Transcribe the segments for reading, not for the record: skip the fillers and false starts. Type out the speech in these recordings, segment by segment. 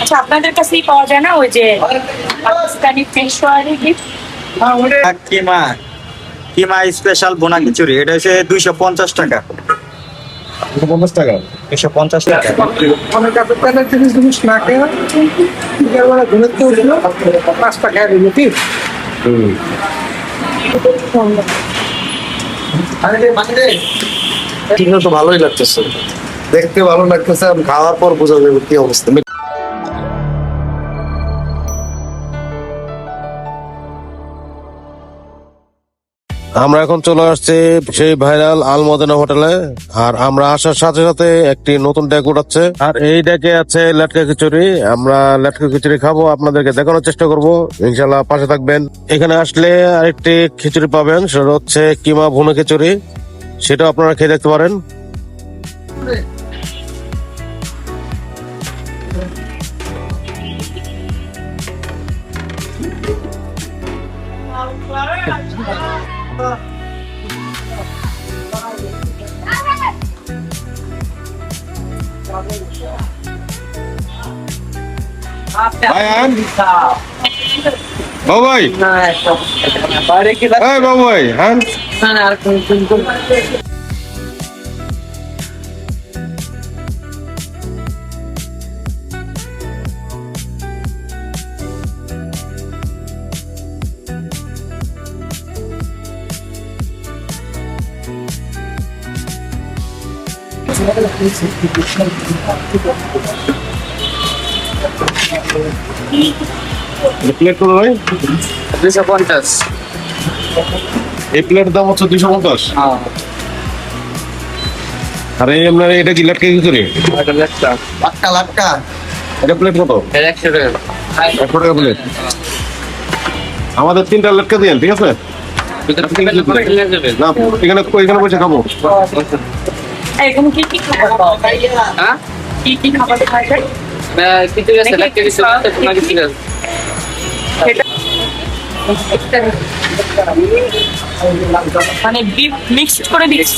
আচ্ছা, আপনাদের কাছেই পাওয়া যায় না ওই যে পাকিস্তানি পেশোয়ারি গিফট? কিমা কিমা স্পেশাল বোনা খিচুড়ি, এটা হচ্ছে 250 টাকা। 50 টাকা। 250 টাকা। অনেক আপনাদের জিনিস না খেয়ে বিকেলবেলা ঘুরতে উঠল 5 টাকা দিল কি চিকেন তো ভালোই লাগতেছে, দেখতে ভালো লাগতেছে, আর খাওয়ার পর বোঝা যাবে কি অবস্থা। আমরা এখন চলে আসছি সেই ভাইরাল আলমদিনা হোটেলে, আর আমরা আসার সাথে সাথে একটি নতুন ডেক উঠাচ্ছে, আর এই ডেকে আছে লেটকা খিচুড়ি। আমরা লেটকা খিচুড়ি খাবো, আপনাদেরকে দেখানোর চেষ্টা করব, ইনশাল্লাহ পাশে থাকবেন। এখানে আসলে আরেকটি খিচুড়ি পাবেন, সেটা হচ্ছে কিমা ভুনা খিচুড়ি, সেটা আপনারা খেয়ে দেখতে পারেন। বাবু ভাই, বাবু ভাই, হ্যাঁ প্লেট কত ভাই? 250। এই প্লেটের দাম হচ্ছে 250। আর এই আপনার এটা কি লেটকা খিচুড়ি? লাটকা লাটকা এটা প্লেট কত? 100 টাকা। 100 টাকা প্লেট। আমাদের 3টা লেটকা দিন, ঠিক আছে? না, এখানে বসে খাবো। এখানে কি কি খাবার পাওয়া যায়? হ্যাঁ, কি কি খাবার পাওয়া যায়? খিচুড়ি আছে, লাটকা খিচুড়ি আছে, ভুনা খিচুড়ি আছে। মানে বিফ মিক্সড করে দিচ্ছ?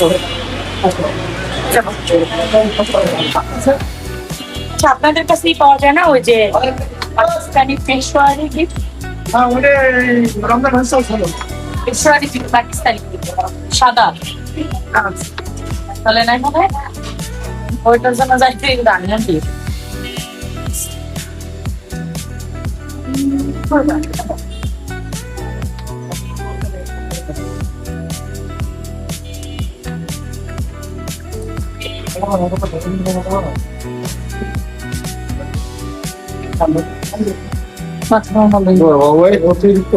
আচ্ছা, আপনাদের কাছেই পাওয়া যায় না ওই যে পাকিস্তানি পেশোয়ারি গিফট? ওটা রমজান মাসে চলো পেশোয়ারি গিফট পাকিস্তানি সাদা, তাহলে নাই মনে হয় ওইটার জন্য যাইতে দাঁড়িয়ে নাকি?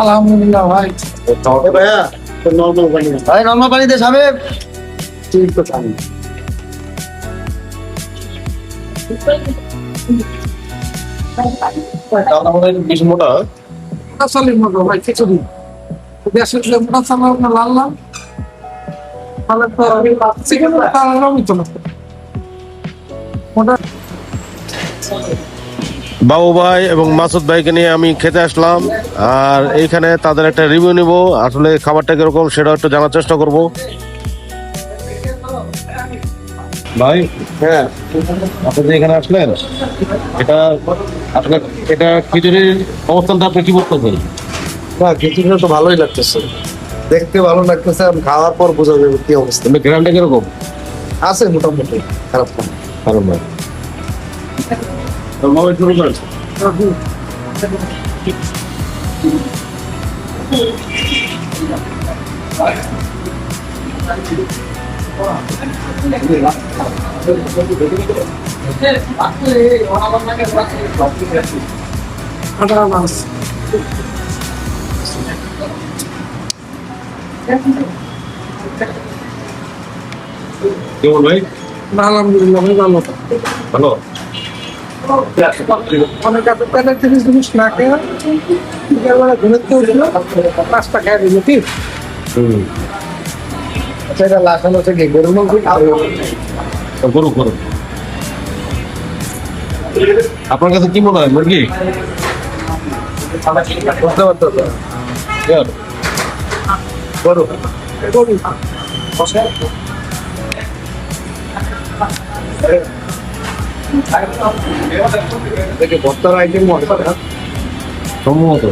আলহামদুলিল্লাহ ভাই। ভাই নরমাল পানি দিয়ে খাবে? ঠিক তো জানি বেশি মোটা। আসলে মতো ভাই খিচুড়ি দেশের যে মোটা চাল না লাল লাল তাহলে তো চিকেন তাহলে তো না মোটা। বাবু ভাই এবং মাসুদ ভাইকে নিয়ে আমি খেতে আসলাম, আর এইখানে তাদের একটা রিভিউ নিব, আসলে খাবারটা কিরকম সেটা একটু জানার চেষ্টা করব। ভাই, হ্যাঁ আপনি যে এখানে আসলেন, এটা আসলে এটা খিচুড়ির অবস্থানটা আপনি কি বলতেছেন? না, খিচুড়িটা তো ভালোই লাগতেছে, দেখতে ভালো লাগতেছে, আর খাওয়ার পর বোঝা যাবে কি অবস্থা। গ্রামটা কিরকম আছে মোটামুটি, খারাপ না। কারণ ভাই শুরু করেন। কেমন ভাই? আলহামদুলিল্লাহ ভাই, ভালো ভালো। অনেক আপনাদের জিনিস না খেয়ে বিকেলবেলা ঘুরতে উঠল 5 টাকা দিল কি সেটা লাগানো হচ্ছে কি গরুর মাংস করুন করুন। আপনার কাছে কি মনে হয় মুরগি? বুঝতে পারতো গরু। দেখে ভর্তার আইটেম সম্ভবত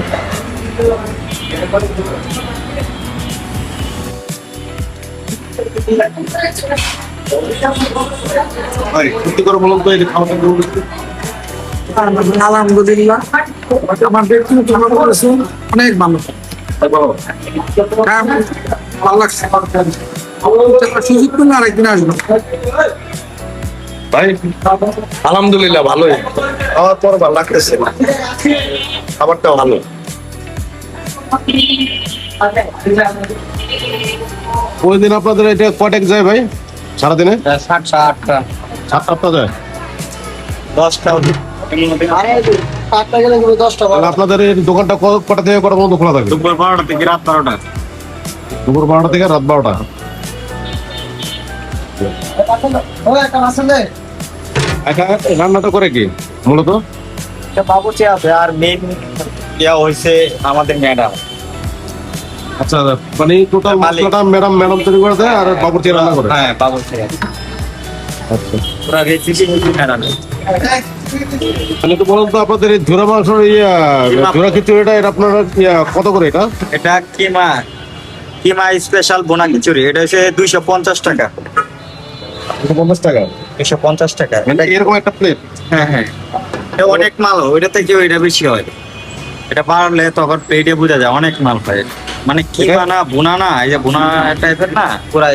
সত্যি করে বলুন তো এই খাওয়াটা আলহামদুলিল্লাহ আমার ব্যক্তিগত করেছে অনেক ভালো হ্যাঁ, ভালো লাগছে সুযোগ পেলে আরেকদিন আসবো। ভাই আলহামদুলিল্লাহ ভালোই, খাওয়ার পর ভালো লাগতেছে, খাবারটা ভালো। ওই দিন আপনাদের এটা কটেক যায় ভাই সারাদিনে? 7-8টা। 7-8টা যায়। 10টা তাহলে আপনাদের এই দোকানটা কটা থেকে কটা পর্যন্ত খোলা থাকে? দুপুর 12টা থেকে রাত 12টা। দুপুর 12টা থেকে রাত 12টা। একা রান্নাটা করে কি মূলত? বাবুচি আছে আর মেন ইয়া হয়েছে আমাদের ম্যাডাম। আচ্ছা মানে টোটাল মালিক। মশলাটা ম্যাডাম তৈরি করে দেয় আর বাবুর্চি রান্না করে? হ্যাঁ বাবুচি। আচ্ছা পুরা রেসিপি হচ্ছে ম্যাডাম। তাহলে একটু বলুন তো আপনাদের এই ঝুরা মাংসের ঝুরা খিচুড়িটা এটা আপনারা কত করে এটা? এটা কিমা স্পেশাল বোনা খিচুড়ি, এটা হচ্ছে 250 টাকা। 50 টাকা? 250 টাকা। মানে এরকম একটা প্লেট? হ্যাঁ হ্যাঁ, এটা অনেক মাল, ওইটা থেকে ওইটা বেশি হয়। এটা বাড়লে তখন পেটে বোঝা যায় অনেক মাল হয়। মানে কিমা না বোনা না, এই যে বোনা টাইপের না, পুরা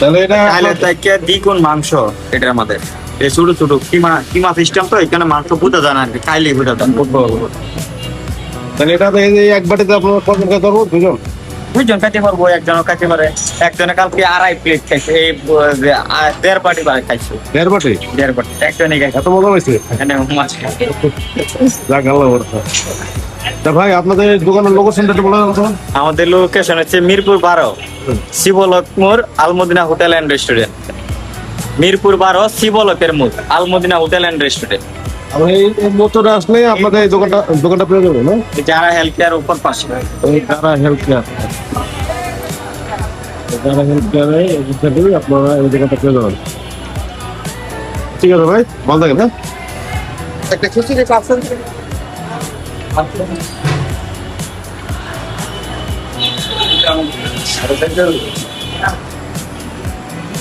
তাহলে এটা তাহলে থেকে দ্বিগুণ মাংস এটার মধ্যে। এই ছোট ছোট কিমা সিস্টেম, তো এখানে মাংস বোঝা যায় না আর কি, খাইলেই বোঝা যায়। তাহলে এটা এক বাটিতে আপনার কত খেতে পারবো? দুজন? দুইজন খাইতে পারবো, একজনও খাইতে পারে। একজনে কালকে 2.5 প্লেট খাইছে, এই 1.5 বাটি খাইছে। 1.5 বাটি? 1.5 বাটি একজনে খাইছে। এত মজা হয়েছে? এখানে মাছ খাইছে। যাক আল্লাহ ভরসা। তা ভাই আপনাদের দোকানের লোকেশনটা একটু বলে দেন তো। আমাদের লোকেশন হচ্ছে মিরপুর 12 শিবলক মোড় Almadina hotel and restaurant. Mirpur 12 শিবলকের মোড় আলমদিনা হোটেল এন্ড রেস্টুরেন্ট। আমি এই মোটরে আসলে আপনাদের এই দোকানটা পেয়ে যাবেন না? যারা হেলথ কেয়ার উপর পাশে। ওই যারা হেলথ কেয়ার আপনারা এই দোকানটা পেয়ে যাবেন। ঠিক আছে ভাই, ভালো থাকেন। হ্যাঁ একটা খিচুড়ি পাচ্ছেন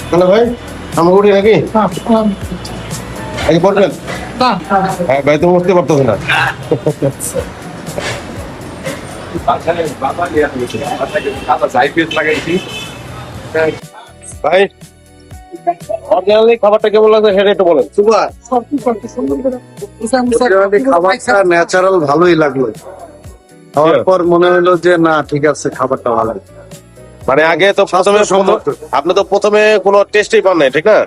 তাহলে ভাই আমরা উঠি নাকি? আগে পড়বেন? না হ্যাঁ ভাই তো উঠতে পারতেছে না। ভাই অরিজিনালি খাবারটা কেমন লাগছে সেটা একটু বলেন। সুপার, খাবারটা ন্যাচারাল ভালোই লাগলো। খাওয়ার পর মনে হলো যে না ঠিক আছে, খাবারটা ভালো। মানে আগে তো আপনি তো প্রথমে কোনো টেস্টই পান নাই, ঠিক না?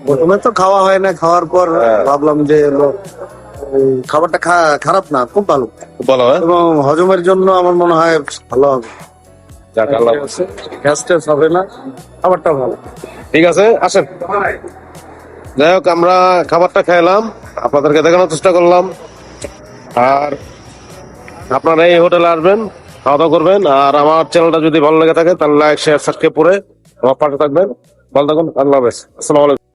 প্রথমে তো খাওয়া হয় না, খাওয়ার পর ভাবলাম যে খাবারটা খারাপ না, খুব ভালো। বলো এবং হজমের জন্য আমার মনে হয় ভালো হবে। গ্যাস ট্যাস হবে না, খাবারটা ভালো। ঠিক আছে, আসেন। যাই হোক আমরা খাবারটা খাইলাম, আপনাদেরকে দেখানোর চেষ্টা করলাম। আর আপনারা এই হোটেলে আসবেন, খাওয়া দাওয়া করবেন। আর আমার চ্যানেলটা যদি ভালো লেগে থাকে তাহলে লাইক শেয়ার সাবস্ক্রাইব করে আমার পাশে থাকবেন। ভালো থাকুন, আল্লাহ হাফেজ, আসসালামু আলাইকুম।